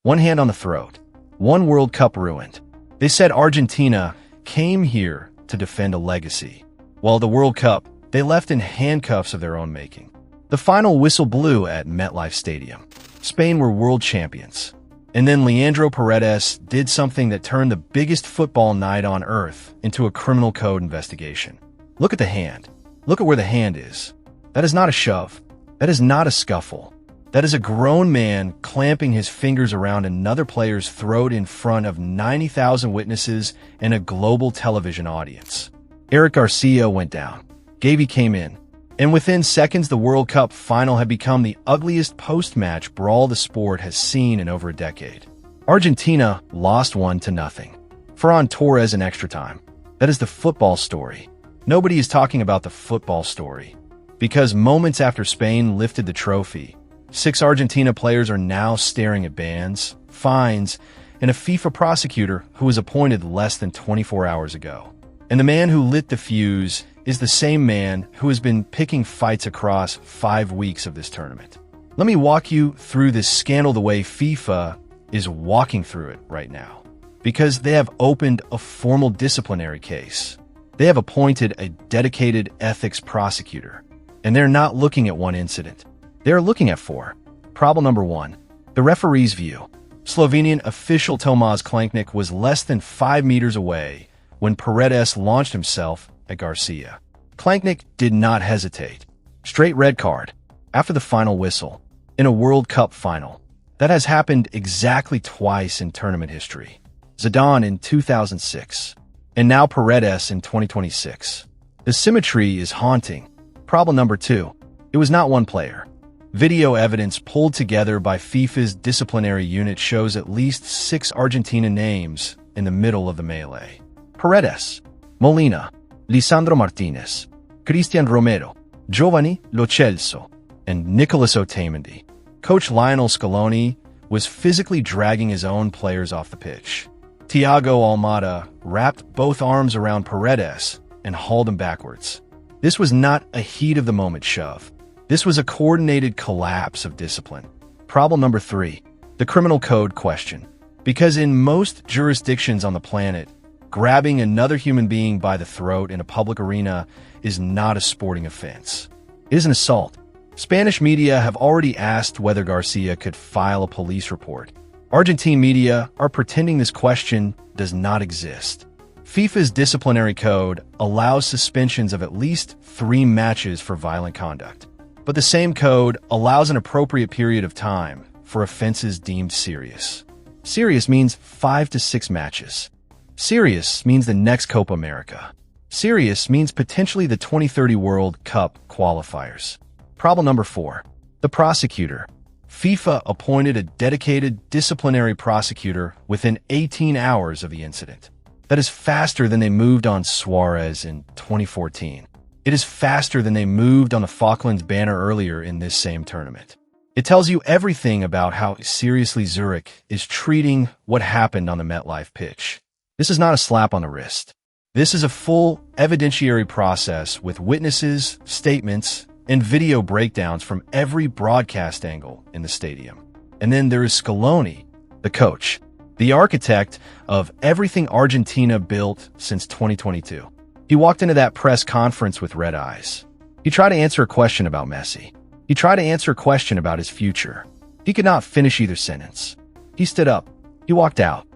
One hand on the throat. One World Cup ruined. They said Argentina came here to defend a legacy, while the World Cup they left in handcuffs of their own making. The final whistle blew at MetLife Stadium. Spain were world champions. And then Leandro Paredes did something that turned the biggest football night on earth into a criminal code investigation. Look at the hand. Look at where the hand is. That is not a shove. That is not a scuffle. That is a grown man clamping his fingers around another player's throat in front of 90,000 witnesses and a global television audience. Eric Garcia went down. Gavi came in. And within seconds, the World Cup final had become the ugliest post-match brawl the sport has seen in over a decade. Argentina lost 1-0. Ferran Torres in extra time. That is the football story. Nobody is talking about the football story. Because moments after Spain lifted the trophy, 6 Argentina players are now staring at bans, fines, and a FIFA prosecutor who was appointed less than 24 hours ago. And the man who lit the fuse is the same man who has been picking fights across 5 weeks of this tournament. Let me walk you through this scandal the way FIFA is walking through it right now. Because they have opened a formal disciplinary case. They have appointed a dedicated ethics prosecutor. And they're not looking at one incident. They're looking at 4. Problem number 1. The referee's view. Slovenian official Tomaž Klanknik was less than 5 meters away when Paredes launched himself at Garcia. Klanknik did not hesitate. Straight red card. After the final whistle. In a World Cup final. That has happened exactly twice in tournament history. Zidane in 2006. And now Paredes in 2026. The symmetry is haunting. Problem number 2. It was not one player. Video evidence pulled together by FIFA's disciplinary unit shows at least 6 Argentina names in the middle of the melee. Paredes, Molina, Lisandro Martinez, Cristian Romero, Giovanni Lo Celso, and Nicolas Otamendi. Coach Lionel Scaloni was physically dragging his own players off the pitch. Thiago Almada wrapped both arms around Paredes and hauled him backwards. This was not a heat-of-the-moment shove. This was a coordinated collapse of discipline. Problem number 3. The criminal code question. Because in most jurisdictions on the planet, grabbing another human being by the throat in a public arena is not a sporting offense. It is an assault. Spanish media have already asked whether Garcia could file a police report. Argentine media are pretending this question does not exist. FIFA's disciplinary code allows suspensions of at least 3 matches for violent conduct. But the same code allows an appropriate period of time for offenses deemed serious. Serious means 5 to 6 matches. Serious means the next Copa America. Serious means potentially the 2030 World Cup qualifiers. Problem number 4. The prosecutor. FIFA appointed a dedicated disciplinary prosecutor within 18 hours of the incident. That is faster than they moved on Suarez in 2014. It is faster than they moved on the Falklands banner earlier in this same tournament. It tells you everything about how seriously Zurich is treating what happened on the MetLife pitch. This is not a slap on the wrist. This is a full evidentiary process with witnesses, statements, and video breakdowns from every broadcast angle in the stadium. And then there is Scaloni, the coach, the architect of everything Argentina built since 2022. He walked into that press conference with red eyes. He tried to answer a question about Messi. He tried to answer a question about his future. He could not finish either sentence. He stood up. He walked out.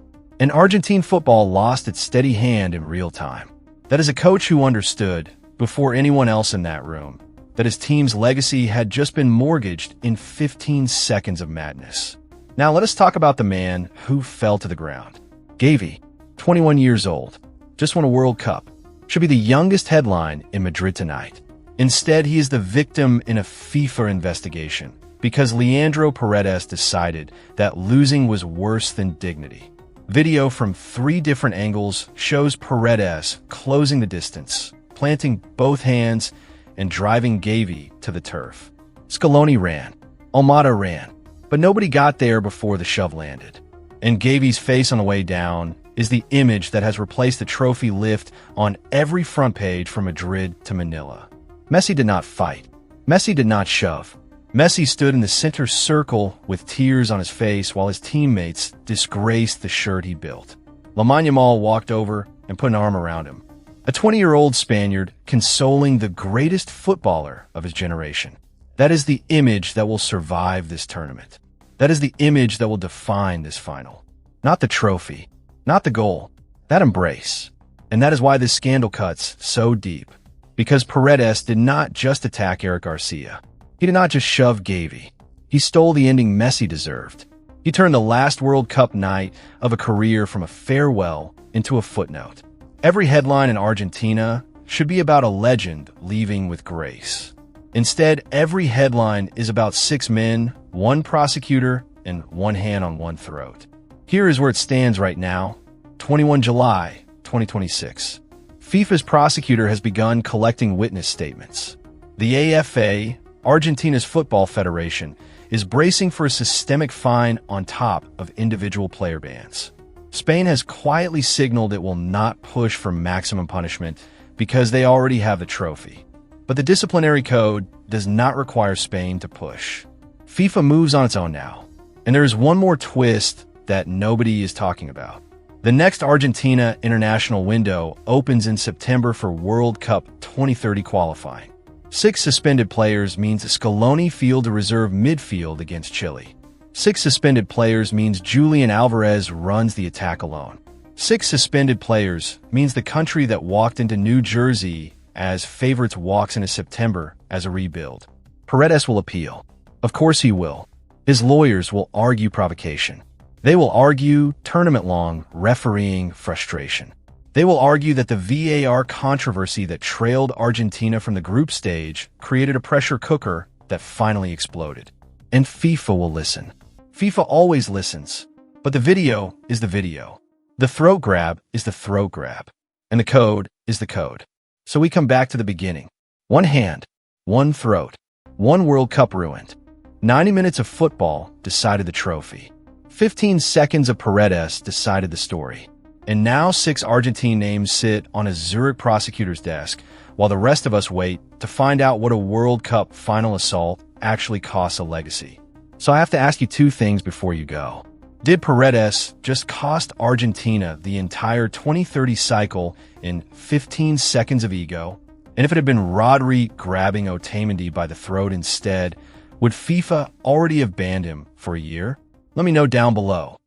And Argentine football lost its steady hand in real time. That is a coach who understood, before anyone else in that room, that his team's legacy had just been mortgaged in 15 seconds of madness. Now let us talk about the man who fell to the ground. Gavi, 21 years old, just won a World Cup. Should be the youngest headline in Madrid tonight. Instead, he is the victim in a FIFA investigation because Leandro Paredes decided that losing was worse than dignity. Video from 3 different angles shows Paredes closing the distance, planting both hands, and driving Gavi to the turf. Scaloni ran. Almada ran. But nobody got there before the shove landed. And Gavi's face on the way down is the image that has replaced the trophy lift on every front page from Madrid to Manila. Messi did not fight. Messi did not shove. Messi stood in the center circle with tears on his face while his teammates disgraced the shirt he built. Lamine Yamal walked over and put an arm around him. A 20-year-old Spaniard consoling the greatest footballer of his generation. That is the image that will survive this tournament. That is the image that will define this final. Not the trophy, not the goal, that embrace. And that is why this scandal cuts so deep. Because Paredes did not just attack Eric Garcia. He did not just shove Gavi. He stole the ending Messi deserved. He turned the last World Cup night of a career from a farewell into a footnote. Every headline in Argentina should be about a legend leaving with grace. Instead, every headline is about 6 men, 1 prosecutor, and 1 hand on 1 throat. Here is where it stands right now, 21 July 2026. FIFA's prosecutor has begun collecting witness statements. The AFA, Argentina's football federation, is bracing for a systemic fine on top of individual player bans. Spain has quietly signaled it will not push for maximum punishment because they already have the trophy. But the disciplinary code does not require Spain to push. FIFA moves on its own now. And there is one more twist that nobody is talking about. The next Argentina international window opens in September for World Cup 2030 qualifying. 6 suspended players means Scaloni field a reserve midfield against Chile. 6 suspended players means Julian Alvarez runs the attack alone. 6 suspended players means the country that walked into New Jersey as favorites walks into September as a rebuild. Paredes will appeal. Of course he will. His lawyers will argue provocation. They will argue tournament-long refereeing frustration. They will argue that the VAR controversy that trailed Argentina from the group stage created a pressure cooker that finally exploded. And FIFA will listen. FIFA always listens. But the video is the video. The throat grab is the throat grab. And the code is the code. So we come back to the beginning. 1 hand, 1 throat, 1 World Cup ruined. 90 minutes of football decided the trophy. 15 seconds of Paredes decided the story. And now 6 Argentine names sit on a Zurich prosecutor's desk, while the rest of us wait to find out what a World Cup final assault actually costs a legacy. So I have to ask you 2 things before you go. Did Paredes just cost Argentina the entire 2030 cycle in 15 seconds of ego? And if it had been Rodri grabbing Otamendi by the throat instead, would FIFA already have banned him for a year? Let me know down below.